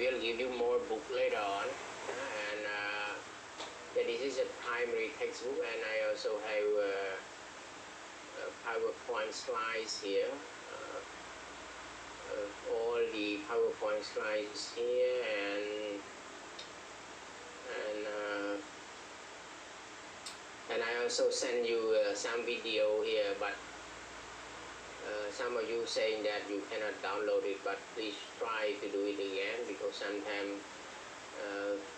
will give you more book later on, and this is a primary textbook, and I also have PowerPoint slides here. All the PowerPoint slides here, and I also send you some video here, but some of you saying that you cannot download it, but please try to do it again, because sometimes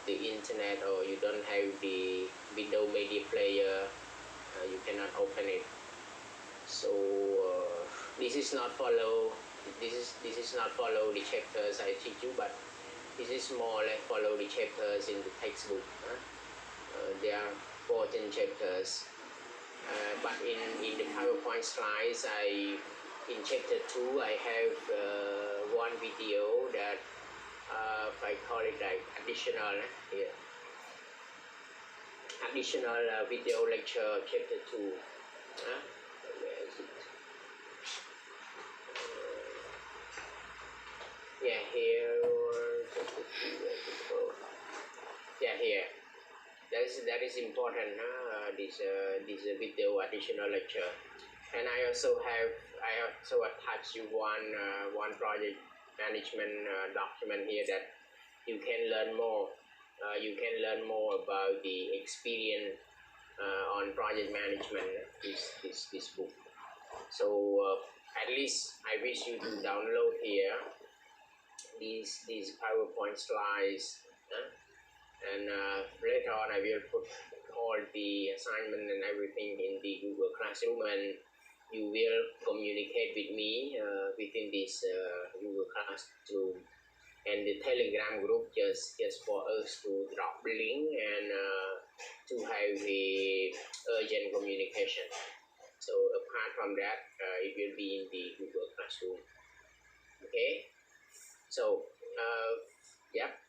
the internet, or you don't have the video media player, you cannot open it. So this is not follow the chapters I teach you, but this is more or less follow the chapters in the textbook. There are 14 chapters, but in the PowerPoint slides, in chapter 2 I have one video that I call it like additional here. Additional video lecture chapter 2. Where is it? Yeah, here. Yeah, here. That is important. This video additional lecture, and I also attach you one project management document here that you can learn more. You can learn more about the experience on project management. This book. So at least I wish you to download here these PowerPoint slides, and later on I will put all the assignment and everything in the Google Classroom, and you will communicate with me within this Google Classroom, and the Telegram group just for us to drop the link and to have the urgent communication. So apart from that, it will be in the Google Classroom. Okay. So yep.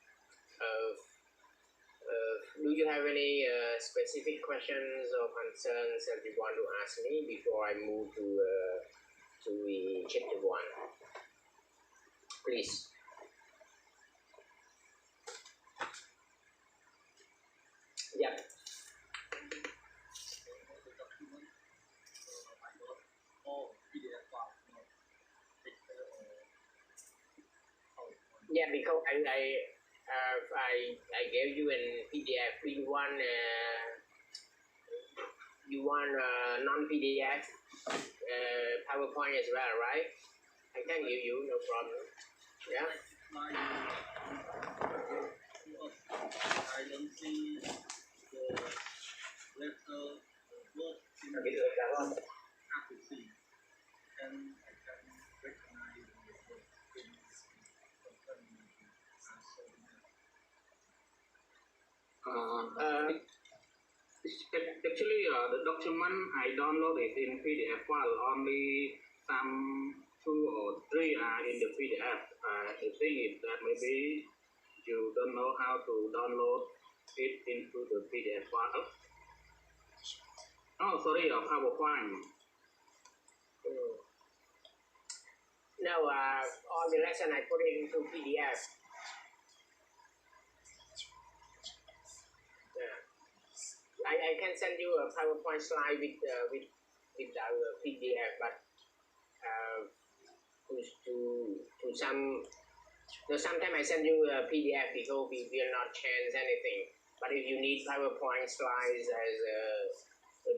Do you have any specific questions or concerns that you want to ask me before I move to the chapter 1? Please. Yep. Yeah, because I gave you an PDF. You want non-PDF PowerPoint as well, right? I can give you, no problem. Yeah. I don't see the letter word in the have to see, and I can recognize the word things. Actually, the document I downloaded in PDF file, only some 2 or 3 are in the PDF. The thing is that maybe you don't know how to download it into the PDF file. Oh, sorry, PowerPoint. No, all the lesson I put it into PDF. Yeah. I can send you a PowerPoint slide with our PDF, but to sometimes I send you a PDF because we will not change anything. But if you need PowerPoint slides as a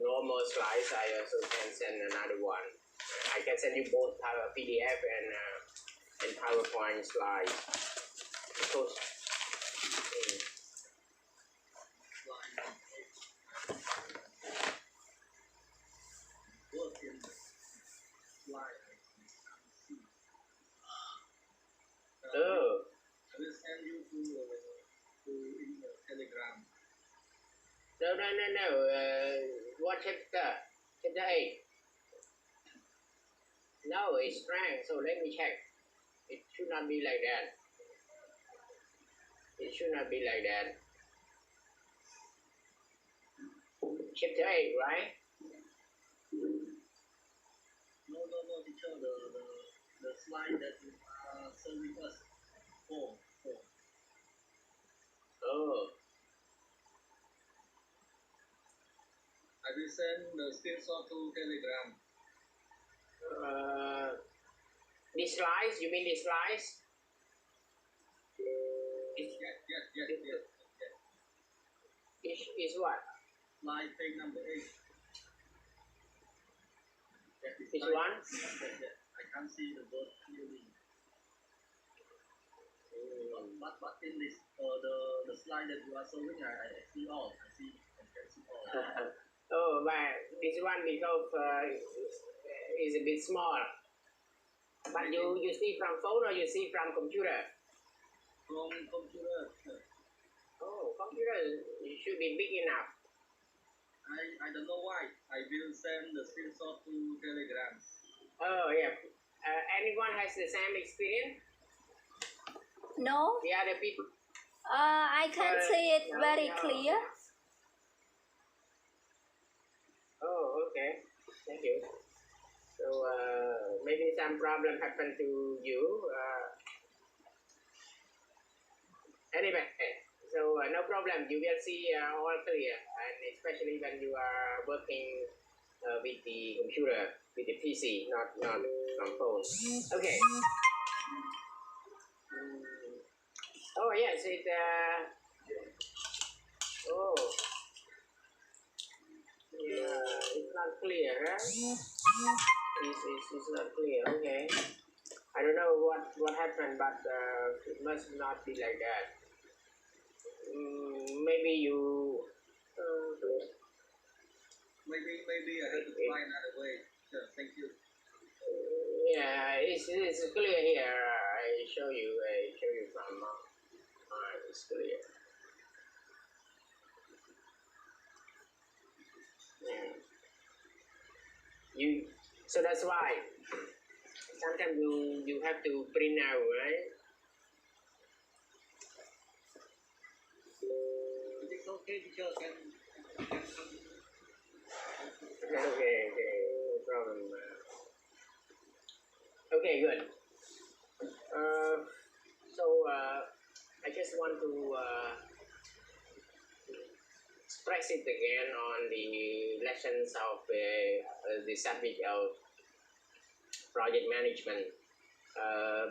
normal slides, I also can send another one. I can send you both PDF and PowerPoint slides. Because, oh. I will send you to in the Telegram. No. What chapter? Chapter 8. No, it's strength. So let me check. It should not be like that. It should not be like that. Chapter 8, right? No, teacher. The slide that you are serving us. 4. will send the screenshot to Telegram. The slides? You mean the slides? Yes. Is what? Slide page number 8. Which one? Yes. I can't see the word clearly. But in this the slide that you are showing, I see all. I can see all. Oh, but this one because is a bit small. But you see from phone or you see from computer? From computer. Oh, computer should be big enough. I don't know why. I will send the screenshot to Telegram. Oh yeah. Anyone has the same experience? No, The other people? I can't see it no, very no. clear. Oh, okay. Thank you. So maybe some problem happened to you. Anyway, so no problem. You will see all clear, and especially when you are working with the computer, with the PC, not on phone. Okay. Oh yes, it. Oh. Yeah, it's not clear, huh? It's not clear. Okay. I don't know what happened, but it must not be like that. Maybe you. Maybe I have to find another way. Sure, thank you. Yeah, it's clear here. I show you from. It's clear. Yeah. So that's why sometimes you have to print out, right? It's okay, teacher. Can Okay, no problem. Okay, good. So I just want to stress it again on the lessons of the subject of project management.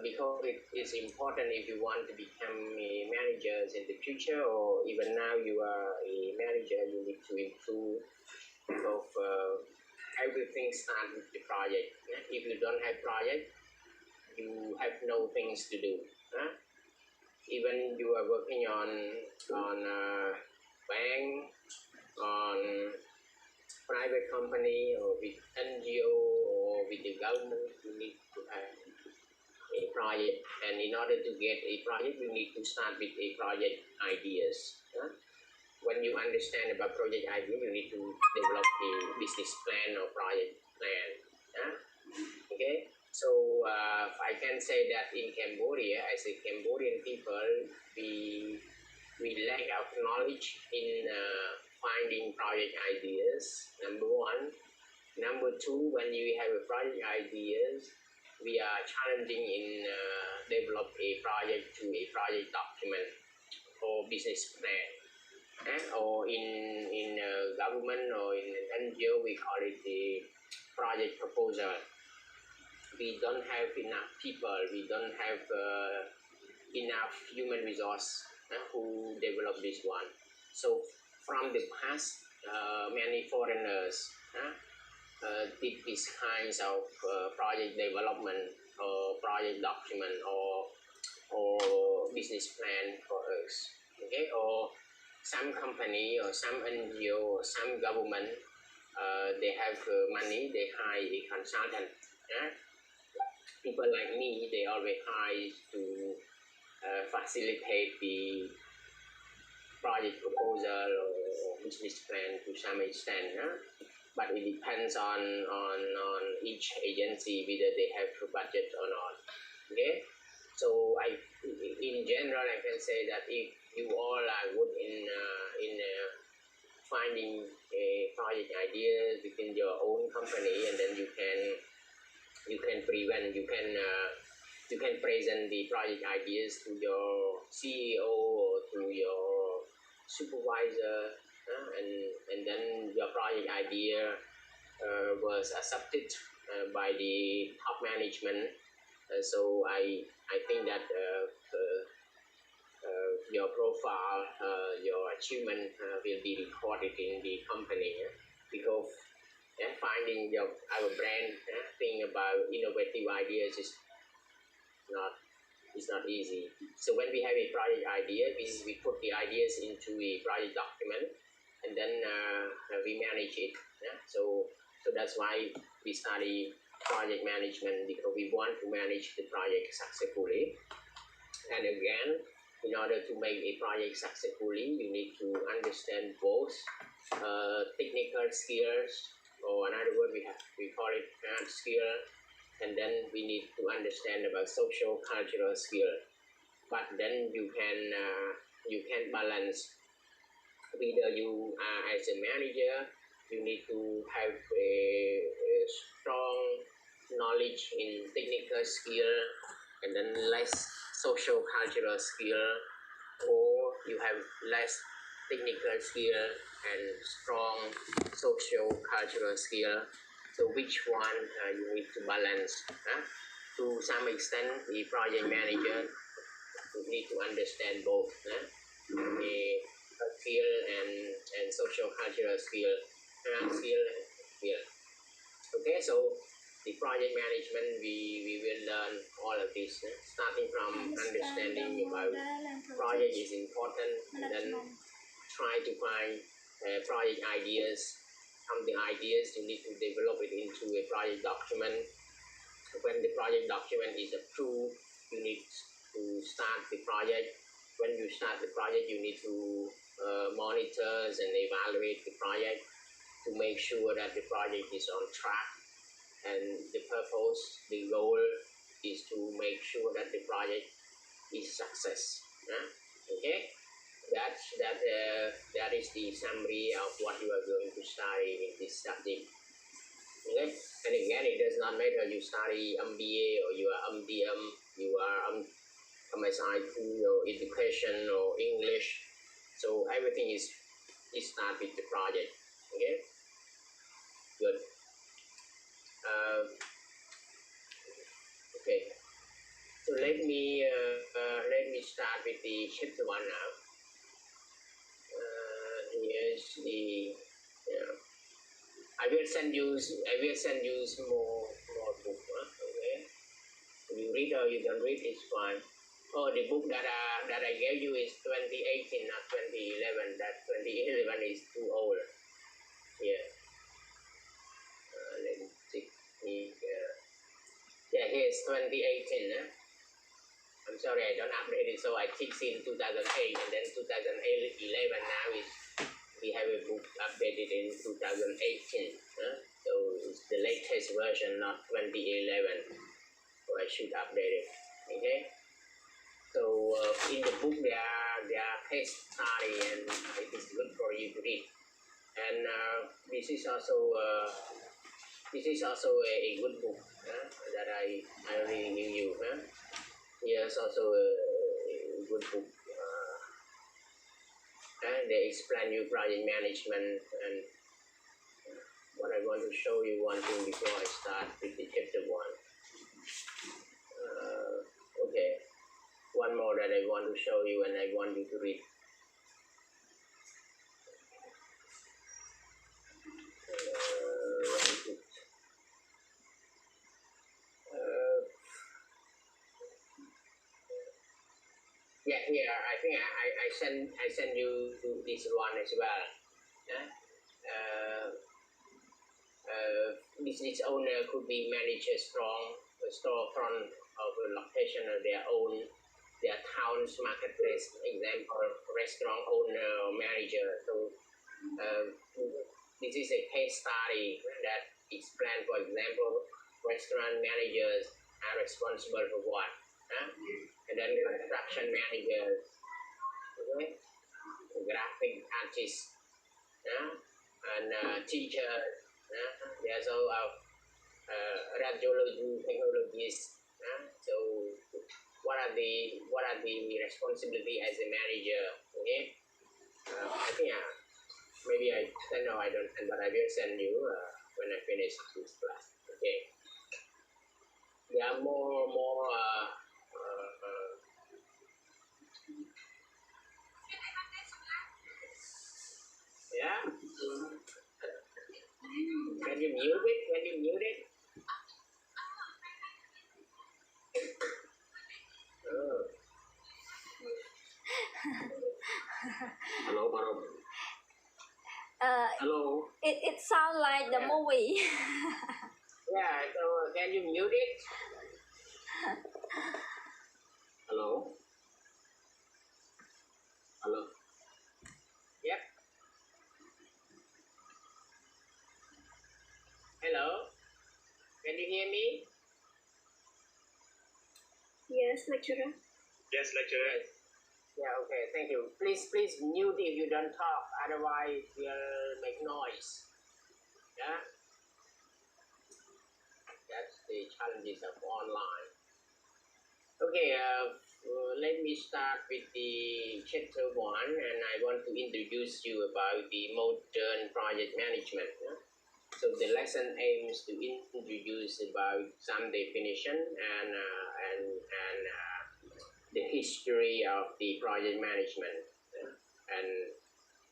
Because it is important if you want to become a manager in the future, or even now you are a manager, you need to improve of everything starts with the project. If you don't have project, you have no things to do. Even you are working on bank, on private company, or with NGO, or with the government, you need to have a project, and in order to get a project, you need to start with a project ideas. When you understand about project idea, you need to develop a business plan or project plan. Okay, so I can say that in Cambodia, as a Cambodian people, we lack of knowledge in finding project ideas. Number one. Number two, when you have a project ideas, we are challenging in develop a project to a project document or business plan. Or in government or in an NGO, we call it the project proposal. We don't have enough people, we don't have enough human resource who develop this one. So from the past, many foreigners did these kinds of project development or project document or business plan for us. Okay, or some company or some NGO or some government, they have money, they hire a consultant. People like me, they always hire to facilitate the project proposal or business plan to some extent. But it depends on each agency whether they have a budget or not. Okay, so in general, I can say that if you all are good in finding a project ideas within your own company, and then you can present the project ideas to your CEO or to your supervisor, and then your project idea was accepted by the top management. So I think that your profile, your achievement will be recorded in the company because finding our brand thing about innovative ideas is not it's not easy. So when we have a project idea, we put the ideas into a project document, and then we manage it. So that's why we study project management, because we want to manage the project successfully. And again, in order to make a project successfully, you need to understand both technical skills, or another word we call it hard skill, and then we need to understand about social cultural skill. But then you can balance. Either you as a manager, you need to have a strong knowledge in technical skill, and then less social cultural skill, or you have less technical skill and strong social cultural skill. So which one you need to balance? To some extent, the project manager need to understand both the skill and social cultural skill, skill. Okay, so the project management, we will learn all of this, starting from understanding about project is important, and then try to find project ideas. From the ideas, you need to develop it into a project document. When the project document is approved, you need to start the project. When you start the project, you need to monitor and evaluate the project to make sure that the project is on track. And the purpose, the goal is to make sure that the project is success. Okay, that is the summary of what you are going to study in this subject. Okay, and again, it does not matter you study MBA or you are MDM, you are MSIT or education or English. So everything is start with the project. Okay, good. Okay, so let me start with the chapter 1 now. Here's the I will send you more book. Okay, you read or you don't read, it's fine. Oh, the book that I gave you is 2018, not 2011. That 2011 is too old. Yeah. Let me see. Yeah, here's 2018. I'm sorry, I don't update it, so I fixed in 2008, and then 2011 now is we have a book updated in 2018. So it's the latest version, not 2011. So I should update it. Okay. So in the book there are case study, and it is good for you to read. And this is also a good book that I really give you. Here's also a good book. And they explain you project management, and what I want to show you one thing before I start with the chapter 1. Okay, one more that I want to show you, and I want you to read. Yeah, here I think I send you this one as well. Business owner could be manage a storefront of a location of their town's marketplace. Example, restaurant owner or manager. So this is a case study that explains, for example, restaurant managers are responsible for what, and then construction managers, okay? Graphic artists, and teachers. There's also radiology technologists. So what are the responsibility as a manager? Okay, I think maybe I don't know, I don't send, but I will send you when I finish this class. Okay. There are more yeah. Can you mute it? Can you mute it? Oh. Hello, Barom. Hello. It sounds like the Yeah. movie. Yeah, so can you mute it? Hello. Hello. Yep. Hello? Can you hear me? Yes, lecturer. Yes, lecturer. Yes. Yeah, okay, thank you. Please mute if you don't talk, otherwise we'll make noise. Yeah? That's the challenges of online. Okay, let me start with the chapter 1, and I want to introduce you about the modern project management. Yeah? So the lesson aims to introduce about some definition and the history of the project management,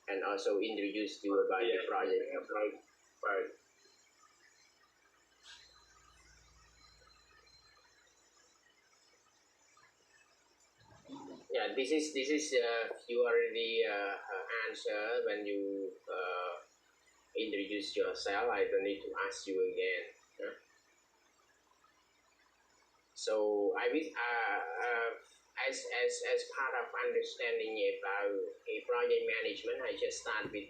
and also introduce you about the project. Yeah, this is you already answer when you introduce yourself. I don't need to ask you again. Yeah? So I will as part of understanding about a project management, I just start with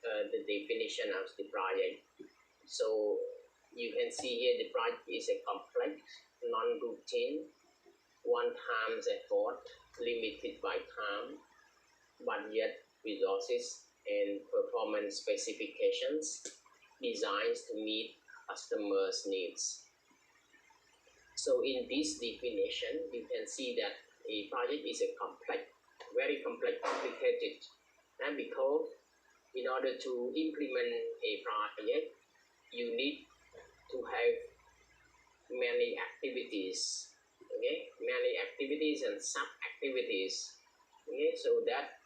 the definition of the project. So you can see here the project is a complex, non-routine, one-time effort, limited by time, budget, resources, and performance specifications designed to meet customers' needs. So in this definition, you can see that a project is a complex, very complex, complicated, and because in order to implement a project, you need to have many activities, okay, many activities and sub-activities, okay, so that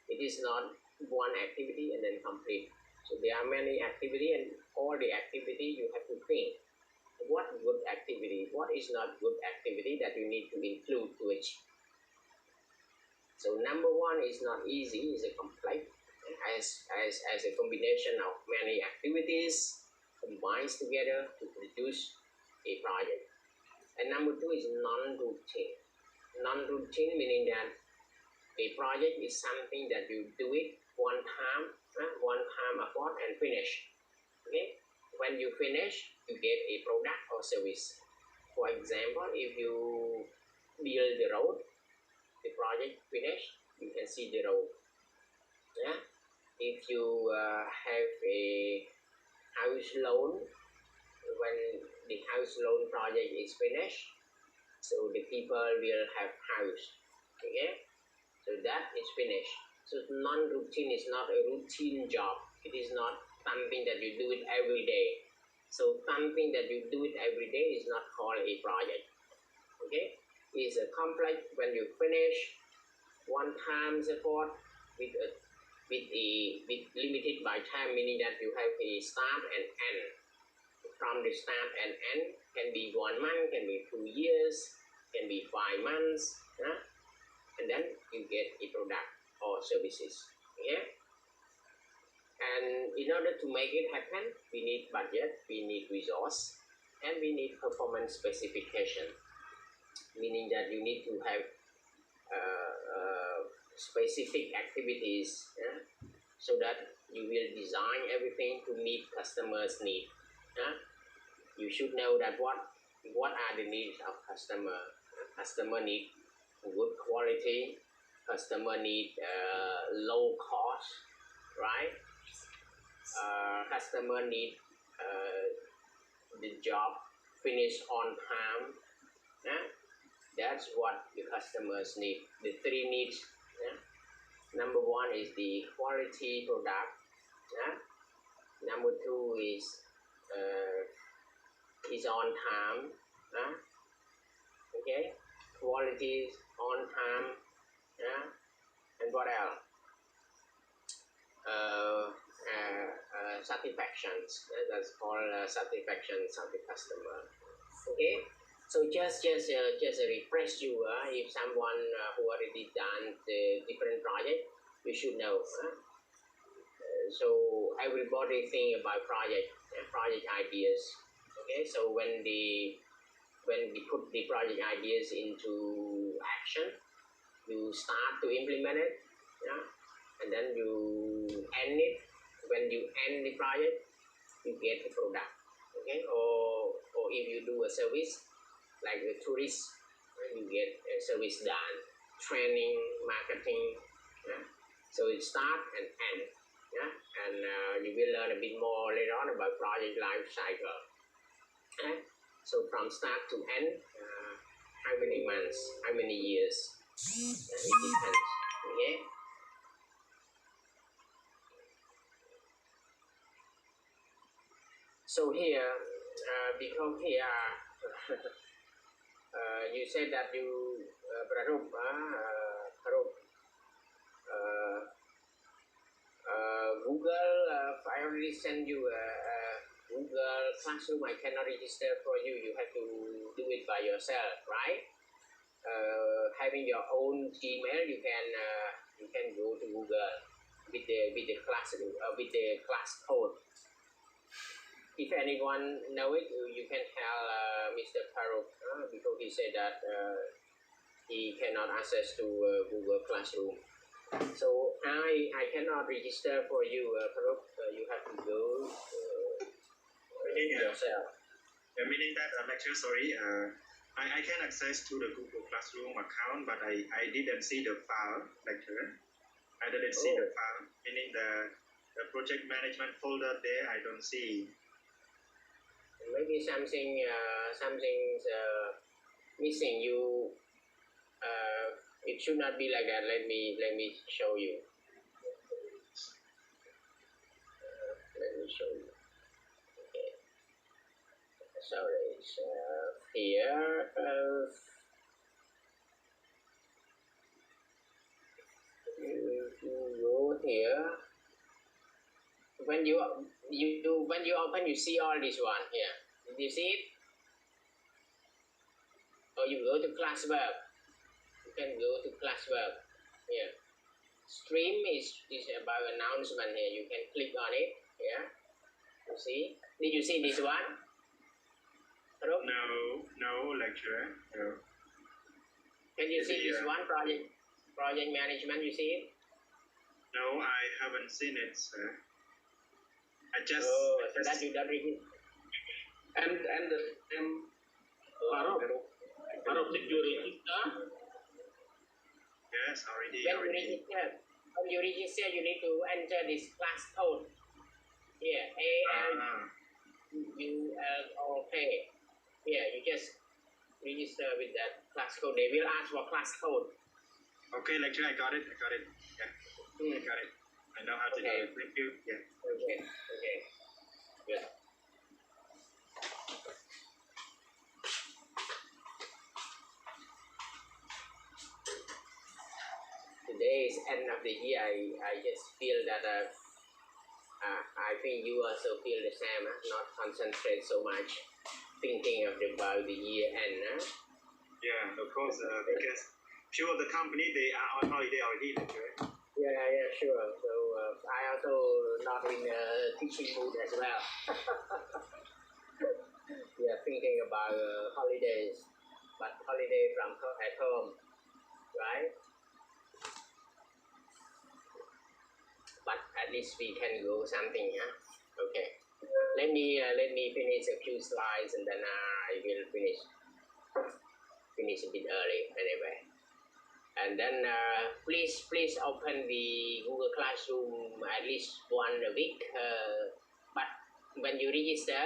it is not one activity and then complete. So there are many activity, and all the activity you have to think what good activity, what is not good activity that you need to include to achieve. So number one is not easy, is a complex, as a combination of many activities combines together to produce a project. And number two is non-routine. Non-routine meaning that a project is something that you do it one time effort and finish. Okay, when you finish, you get a product or service. For example, if you build the road, the project finished, you can see the road. Yeah. If you have a house loan, when the house loan project is finished, so the people will have house. Okay, so that is finished. So non-routine is not a routine job. It is not something that you do it every day. So something that you do it every day is not called a project. Okay, it's a complex when you finish one time effort with limited by time, meaning that you have a start and end. From the start and end can be 1 month, can be 2 years, can be 5 months, and then you get a product or services. Okay. And in order to make it happen, we need budget, we need resource, and we need performance specification, meaning that you need to have specific activities, so that you will design everything to meet customers' need. You should know that what are the needs of customer. Customer need good quality, customer need low cost, right? Customer need the job finished on time. That's what the customers need. The three needs. Number one is the quality product. Number 2 is on time. Okay, quality on time. And what else? Satisfactions. That's called satisfactions of the customer. Okay, so just refresh you. If someone who already done the different project, you should know. So everybody think about project ideas. Okay, so when we put the project ideas into action, you start to implement it, and then you end it. When you end the project, you get the product. Okay, or if you do a service like a tourist, you get a service done, training, marketing. So it start and end. And you will learn a bit more later on about project life cycle. So from start to end, how many months, how many years, it depends. Okay. So here, because here, you said that you, Prarup, Google, I already sent you a Google Classroom. I cannot register for you. You have to do it by yourself, right? Having your own Gmail, you can go to Google with the classroom, with the class code. If anyone know it, you can tell Mr. Farooq, because he said that he cannot access to Google Classroom. So I cannot register for you, Farooq. You have to go yourself. Meaning that lecture, sorry, I can access to the Google Classroom account, but I didn't see the file, lecture. I didn't see the file, meaning the project management folder there, I don't see. Maybe something's missing. You it should not be like that. Let me show you. Let me show you. Okay. Sorry, it's here. You go here. When you open, you see all this one here. Did you see it? Or you go to classwork. You can go to classwork here. Stream is about announcement here. You can click on it here. You see? Did you see this one? Hello? No, lecturer. No. Can you see this one project management? You see it? No, I haven't seen it, sir. I just. So that you don't read it. And Farooq, did you register? Yes, already. When you register, you need to enter this class code. Here, ALULOK. Here, you just register with that class code. They will ask for class code. Okay, lecturer, I got it. Yeah. I got it. I know how to do it. Thank you. Yeah. Okay. Good. Today is end of the year. I just feel that I think you also feel the same. Not concentrate so much thinking about the year end. Yeah, of course. Because few of the company they are on holiday already, lecturer. Yeah, sure. So I also not in a teaching mood as well. Yeah, thinking about holidays, but holiday from at home, right? But at least we can go something, Okay. Let me finish a few slides and then I will finish a bit early anyway. And then please open the Google Classroom at least once a week. But when you register,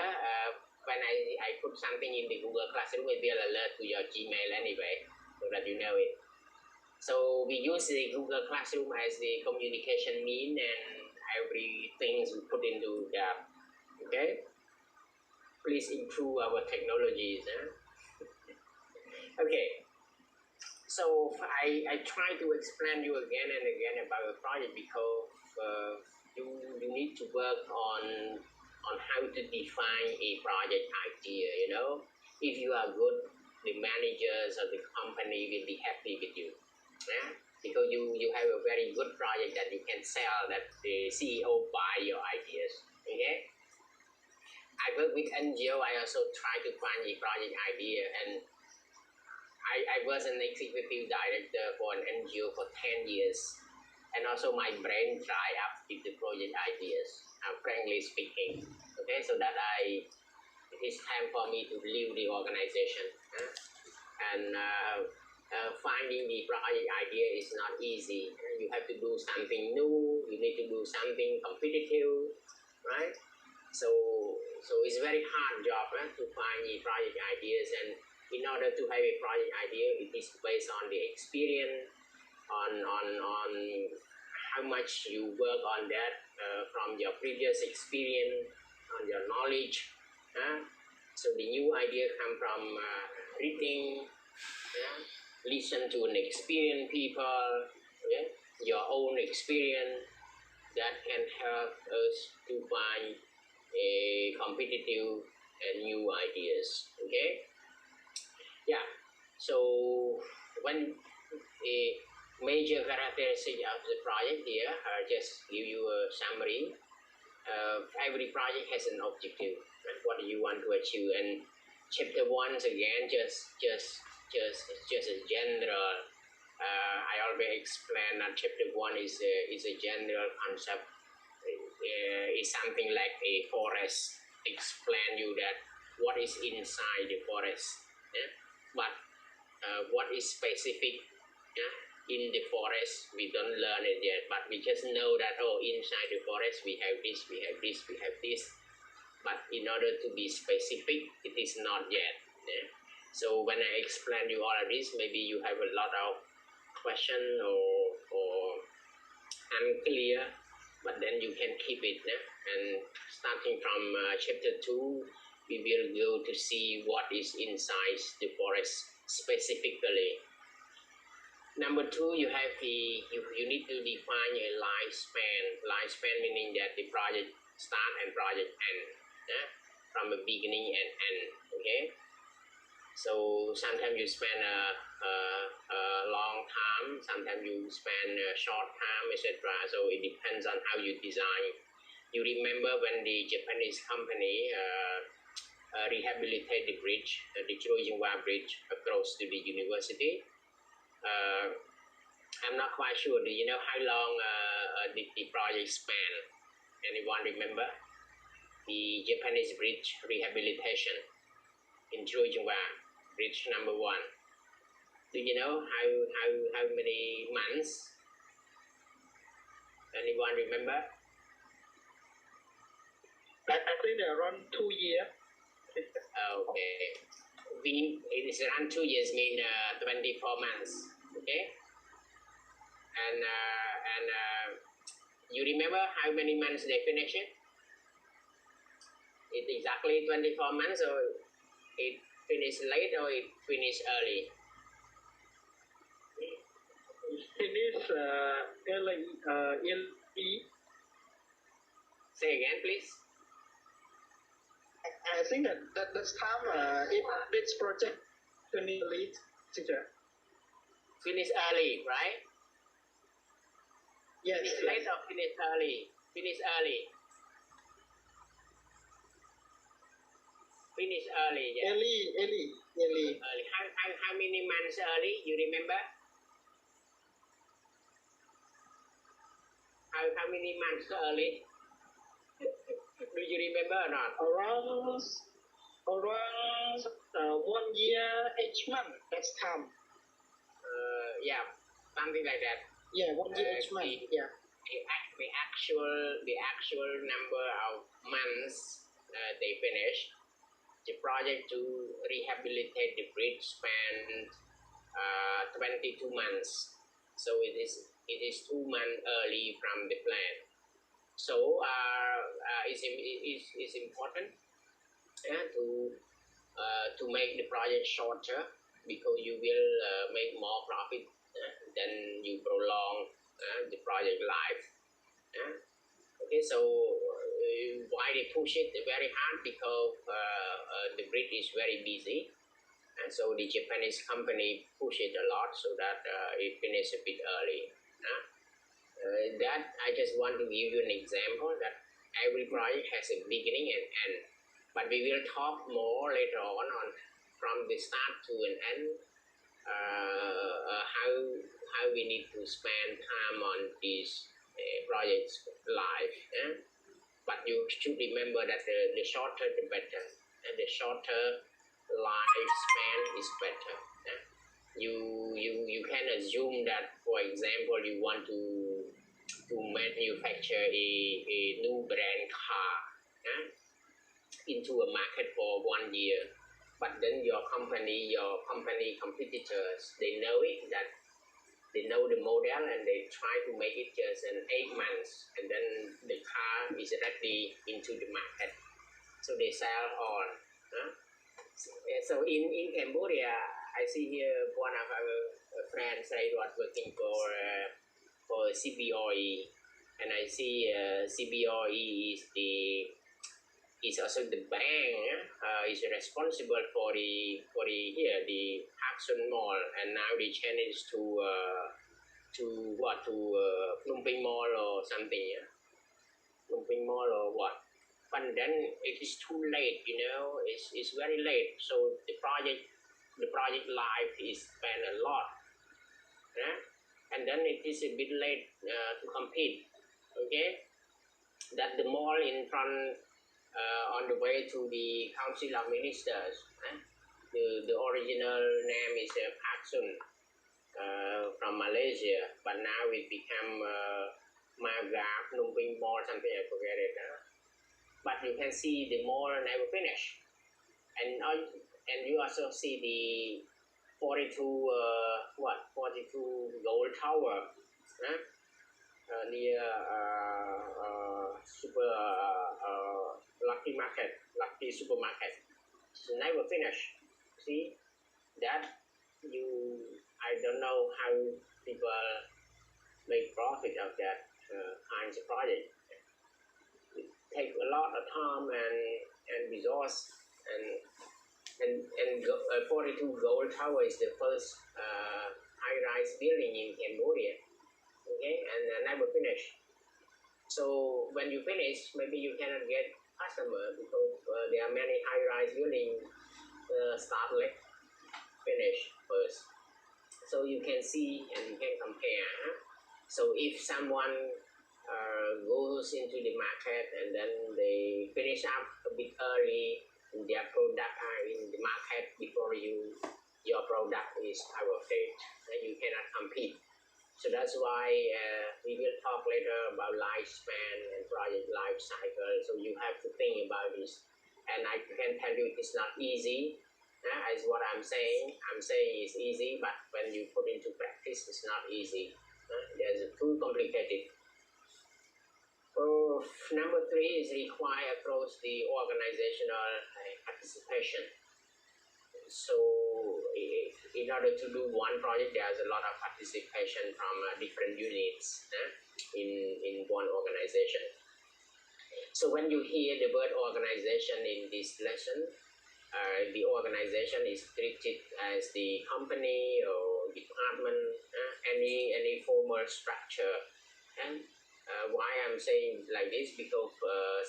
when I put something in the Google Classroom, it will alert to your Gmail anyway, so that you know it. So we use the Google Classroom as the communication mean, and everything we put into that. Okay, please improve our technologies. Okay, so I try to explain you again and again about the project because you need to work on how to define a project idea. You know, if you are good, the managers of the company will be happy with you. Yeah, because you have a very good project that you can sell, that the CEO buy your ideas. Okay, I work with NGO. I also try to find a project idea, and I was an executive director for an NGO for 10 years, and also my brain dry up with the project ideas, frankly speaking. Okay, so that it is time for me to leave the organization. And finding the project idea is not easy. You have to do something new, you need to do something competitive, right? So it's very hard job to find the project ideas, and in order to have a project idea, it is based on the experience, on how much you work on that from your previous experience, on your knowledge. So the new idea come from reading, listen to an experienced people, your own experience that can help us to find a competitive and new ideas. Okay. Yeah, so when a major characteristic of the project here, just give you a summary. Every project has an objective, right? What do you want to achieve? And chapter 1 again, just a general. I already explained that chapter 1 is a general concept. It's something like a forest. Explain you that what is inside the forest. Yeah? But what is specific in the forest, we don't learn it yet, but we just know that, oh, inside the forest we have this, we have this, we have this. But in order to be specific, it is not yet. Yeah? So when I explain you all of this, maybe you have a lot of question or unclear, but then you can keep it. And starting from chapter 2, we will go to see what is inside the forest specifically. Number 2, you need to define a lifespan. Lifespan meaning that the project start and project end, from the beginning and end. Okay. So sometimes you spend a long time, sometimes you spend a short time, etc. So it depends on how you design. You remember when the Japanese company rehabilitate the bridge, the Chirojinwa Bridge across to the university. I'm not quite sure. Do you know how long did the project span? Anyone remember? The Japanese bridge rehabilitation in Chirojinwa, bridge number 1. Do you know how many months? Anyone remember? I think around 2 years. Okay. It is around 2 years, mean 24 months. Okay. And you remember how many months they finish it? It's exactly 24 months, or it finished late, or it finished early? Finish early. Say again, please. I think that time this project finish late, teacher. Finish early, right? Yes. Finish late or finish early? Finish early. Finish early, yeah. Early. How many months early? You remember? How many months early? Do you remember or not? Around 1 year each month next time. Yeah, something like that. Yeah, 1 year each month. Yeah. The actual number of months they finished. The project to rehabilitate the bridge spanned 22 months. So it is 2 months early from the plan. So it's important to make the project shorter, because you will make more profit than you prolong the project life. Okay, so why they push it very hard? Because the grid is very busy, and so the Japanese company push it a lot so that it finish a bit early. That I just want to give you an example that every project has a beginning and end, but we will talk more later on from the start to an end, how we need to spend time on these projects life. But you should remember that the shorter the better, and the shorter lifespan is better. You can assume that, for example, you want to manufacture a new brand car into a market for 1 year, but then your company competitors, they know it, that they know the model, and they try to make it just in 8 months, and then the car is ready into the market, so they sell on. So in Cambodia, I see here one of our friends say was working for CBOE, and I see CBOE is also the bank is responsible for the Park Sun Mall, and now they changed to Phnom Penh Mall or something. Phnom Penh Mall or what? But then it is too late, it's very late. So the project life is spent a lot, and then it is a bit late to compete. Okay, that the mall in front on the way to the Council of Ministers. The original name is Park Sun from Malaysia, but now it become Maga Phnom Penh Mall, something, I forget it. But you can see the mall never finish, and you also see the 42 gold tower near super lucky supermarket. It's never finish. See that I don't know how people make profit of that kinds of project. Take a lot of time and resource, and 42 Gold Tower is the first high-rise building in Cambodia. Okay, and never finish. So when you finish, maybe you cannot get customer, because there are many high-rise buildings start late, finish first. So you can see and you can compare. So if someone goes into the market and then they finish up a bit early, their product are in the market before your product is out of date, and you cannot compete. So that's why we will talk later about lifespan and project life cycle. So you have to think about this, and I can tell you it's not easy. As what I'm saying it's easy, but when you put into practice, it's not easy. There's too complicated. Number 3 is require across the organizational participation. So in order to do one project, there's a lot of participation from different units in one organization. So when you hear the word organization in this lesson, the organization is treated as the company or department, any formal structure. And why I'm saying like this, because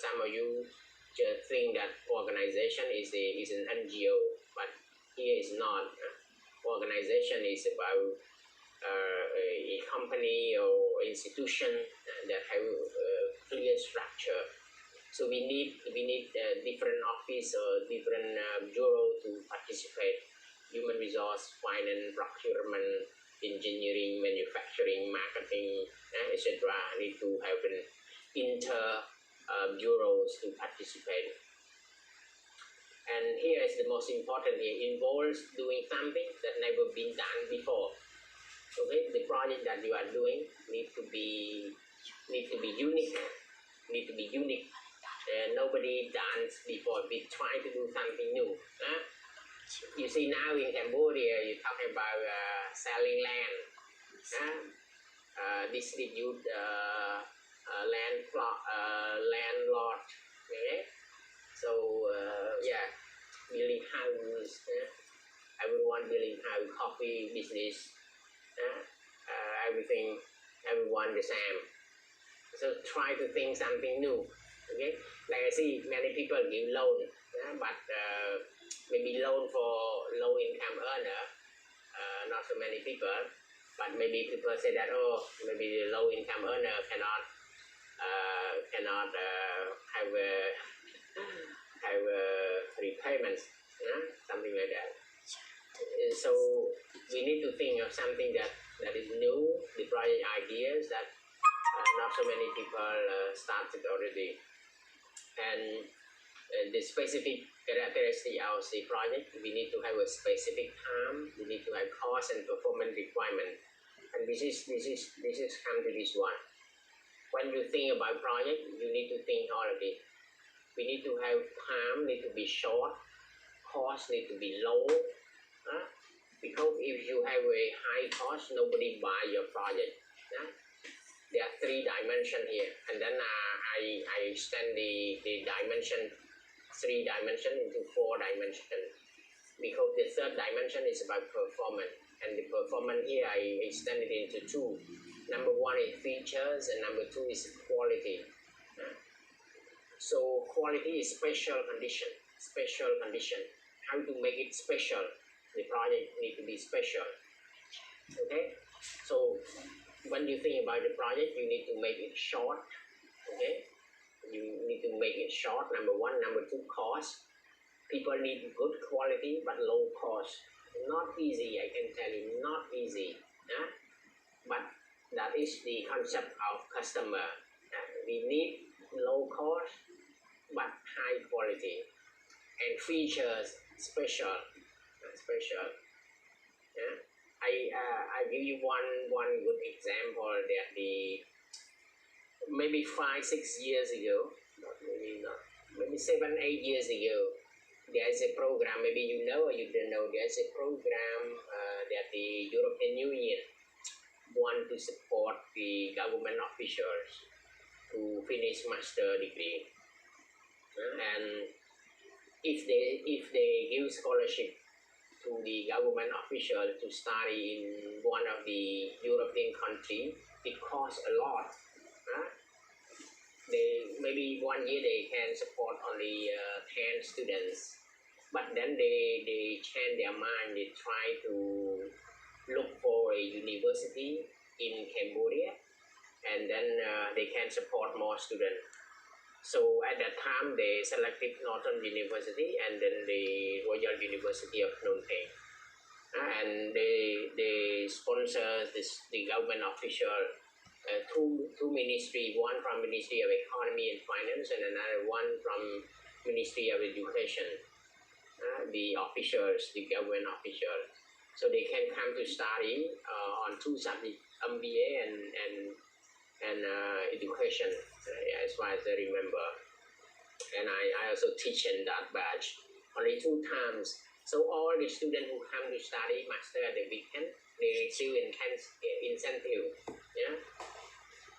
some of you just think that organization is an NGO, but here is not. Organization is about a company or institution that have a clear structure. So we need different office or different bureau to participate: human resource, finance, procurement, engineering, manufacturing, marketing, etc. Need to have an bureaus to participate. And here is the most important. It involves doing something that never been done before. Okay, the project that you are doing need to be unique, need to be unique. Nobody done before. We try to do something new. You see now in Cambodia, you talk about selling land, distribute landlord. Okay, so yeah, building houses. Everyone building house, coffee business. Everything, everyone the same. So try to think something new. Okay, like I see many people give loan, but maybe loan for low income earner, not so many people. But maybe people say that maybe the low income earner cannot have repayments, something like that. So we need to think of something that is new, the project ideas that not so many people started already, and the specific characteristic of the project. We need to have a specific time. We need to have cost and performance requirement, and this is come to this one. When you think about project, you need to think all of it. We need to have time, need to be short, cost need to be low. Because if you have a high cost, nobody buy your project. There are 3 dimensions here, and then I extend the dimension, 3 dimensions into 4 dimensions, because the 3rd dimension is about performance, and the performance here I extend it into 2. Number 1 is features, and number 2 is quality. So quality is special condition. How to make it special? The project need to be special. Okay, so when you think about the project, you need to make it short. Okay, you need to make it short. Number 1, number 2, cost. People need good quality but low cost. Not easy, I can tell you, not easy. But that is the concept of customer. We need low cost but high quality, and features special. I give you one good example that maybe 5-6 years ago, maybe 7-8 years ago, there's a program, maybe you know or you don't know, there's a program that the European Union want to support the government officials to finish master degree, and if they give scholarship to the government official to study in one of the European country, it costs a lot. They maybe 1 year they can support only 10 students, but then they change their mind. They try to look for a university in Cambodia, and then they can support more students. So at that time, they selected Northern University and then the Royal University of Phnom Penh, and they sponsor the government official, two ministry, one from Ministry of Economy and Finance and another one from Ministry of Education. The officials, the government officials, so they can come to study on 2 subjects, MBA and education, as far as I remember. And I also teach in that batch only 2 times. So all the students who come to study master at the weekend, they receive incentive. Yeah.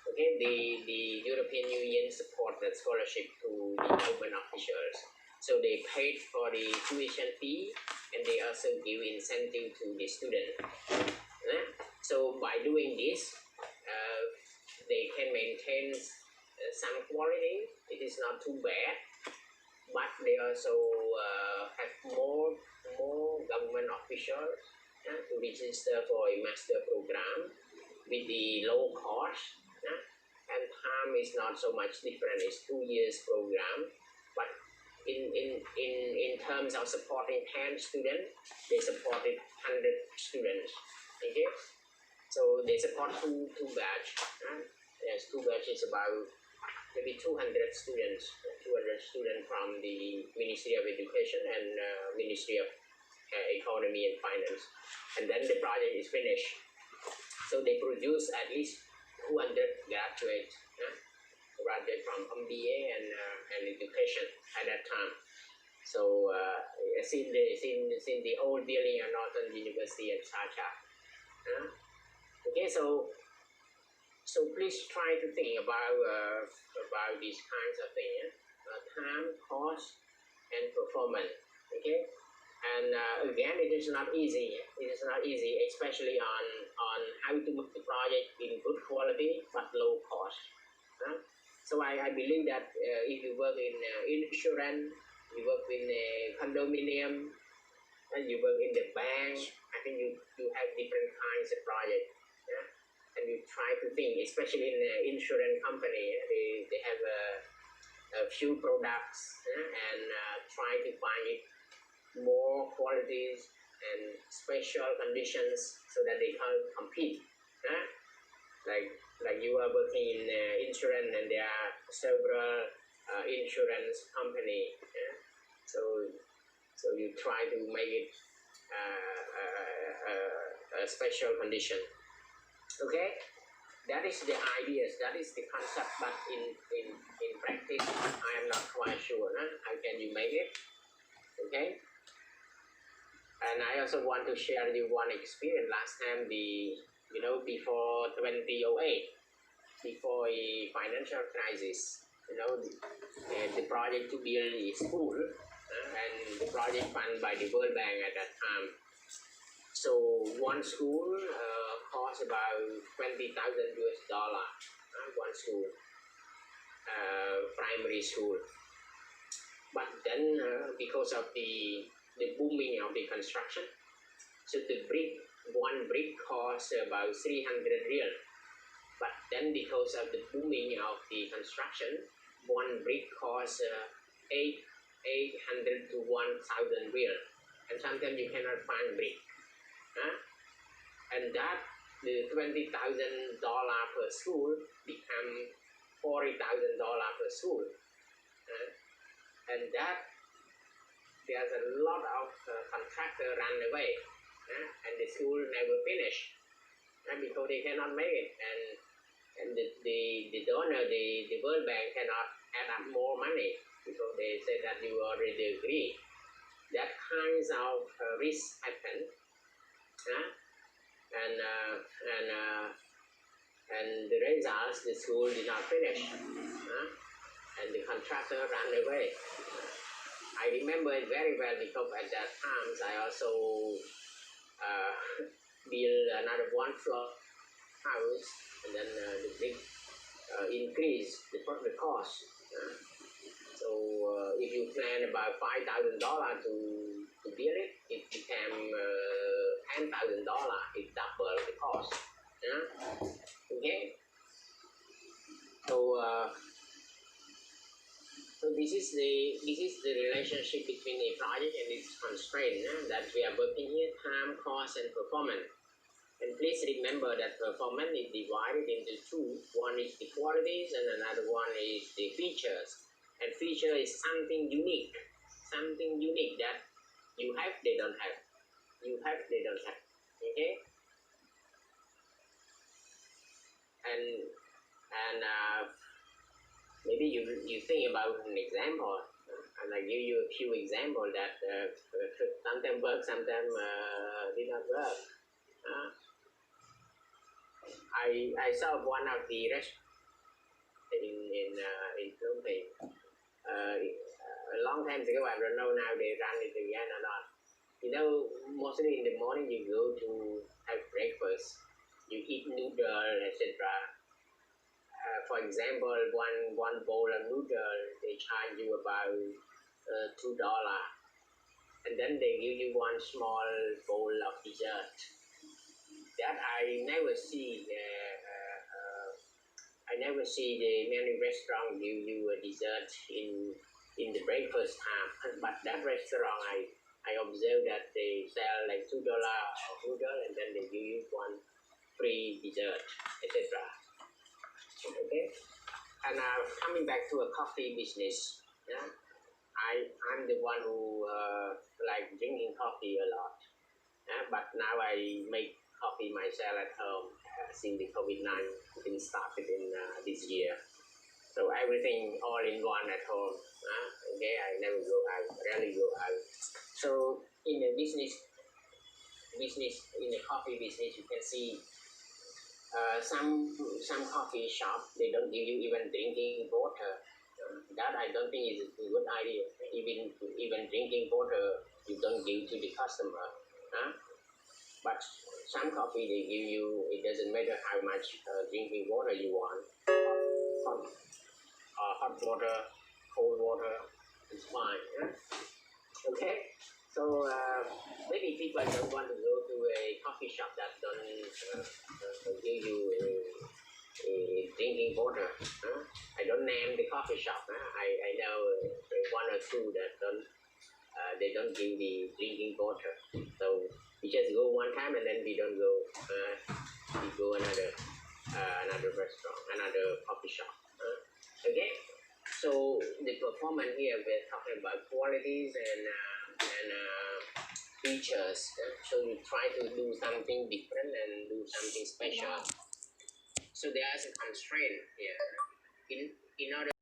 Okay. The European Union support that scholarship to the government officials. So they paid for the tuition fee, and they also give incentive to the student. Yeah? So by doing this, they can maintain some quality. It is not too bad, but they also have more government officials to register for a master program with the low cost, and time is not so much different. It's 2 years program, but in terms of supporting 10 students, they supported 100 students. Okay. So they support two batch. Yes, 2 batches about maybe 200 students from the Ministry of Education and Ministry of Economy and Finance. And then the project is finished. So they produce at least 200 graduates, graduate from MBA and education at that time. So since the old building at Northern University at Chacha. Okay, so please try to think about these kinds of things. Time, cost, and performance. Okay, and again, it is not easy. It is not easy, especially on how to make the project in good quality but low cost. So I believe that if you work in insurance, you work in a condominium, and you work in the bank, I think you have different kinds of projects. And you try to think, especially in the insurance company, they have a few products and try to find it more qualities and special conditions so that they can compete. Like you are working in insurance and there are several insurance company. So you try to make it a special condition. Okay, that is the ideas, that is the concept, but in practice, I am not quite sure. How can you make it? Okay. And I also want to share with you one experience. Last time, before 2008, before a financial crisis, the project to build a school, and the project funded by the World Bank at that time. So one school cost about $20,000 one school, primary school. But then because of the booming of the construction, so one brick cost about 300 real. But then because of the booming of the construction, one brick costs 800 to 1,000 real, and sometimes you cannot find brick. And that the $20,000 per school become $40,000 per school, and that there's a lot of contractor run away, and the school never finish, because they cannot make it, and the donor, the World Bank cannot add up more money because they say that you already agree. That kinds of risk happen. And the results, the school did not finish, and the contractor ran away. I remember it very well because at that time I also built another one floor house, and then the big increase the cost. So if you plan about $5,000 to build it, it became $10,000. It doubled the cost. Okay. So this is the relationship between a project and its constraint that we are working here: time, cost, and performance. And please remember that performance is divided into two. One is the qualities, and another one is the features. And feature is something unique that you have, they don't have. You have, they don't have. Okay. And maybe you think about an example, and I give you a few examples that sometimes work, sometimes did not work. I saw one of the restaurants in Phnom Penh. A long time ago, I don't know now they run it again or not. Mostly in the morning you go to have breakfast, you eat noodle, etc. For example, one bowl of noodle, they charge you about $2, and then they give you one small bowl of dessert. That I never see. I never see the many restaurants give you a dessert in the breakfast time. But that restaurant, I observed that they sell like $2 of noodle, and then they give you one free dessert, etc. Okay, and coming back to a coffee business, I'm the one who like drinking coffee a lot, but now I make coffee myself at home, since the COVID-19 started in this year. So everything all in one at home. Okay, I never go out, rarely go out. So in the business, in the coffee business, you can see some coffee shop, they don't give you even drinking water. That I don't think is a good idea. Even drinking water you don't give to the customer. But some coffee they give you, it doesn't matter how much drinking water you want. Hot water, cold water, is fine. Okay, so maybe people don't want to go to a coffee shop that don't give you a drinking water. I don't name the coffee shop. I know one or two that they don't give the drinking water. So we just go one time and then we don't go. We go another restaurant, another coffee shop. Okay. So the performance here we're talking about qualities and features. So you try to do something different and do something special. So there's a constraint here. In order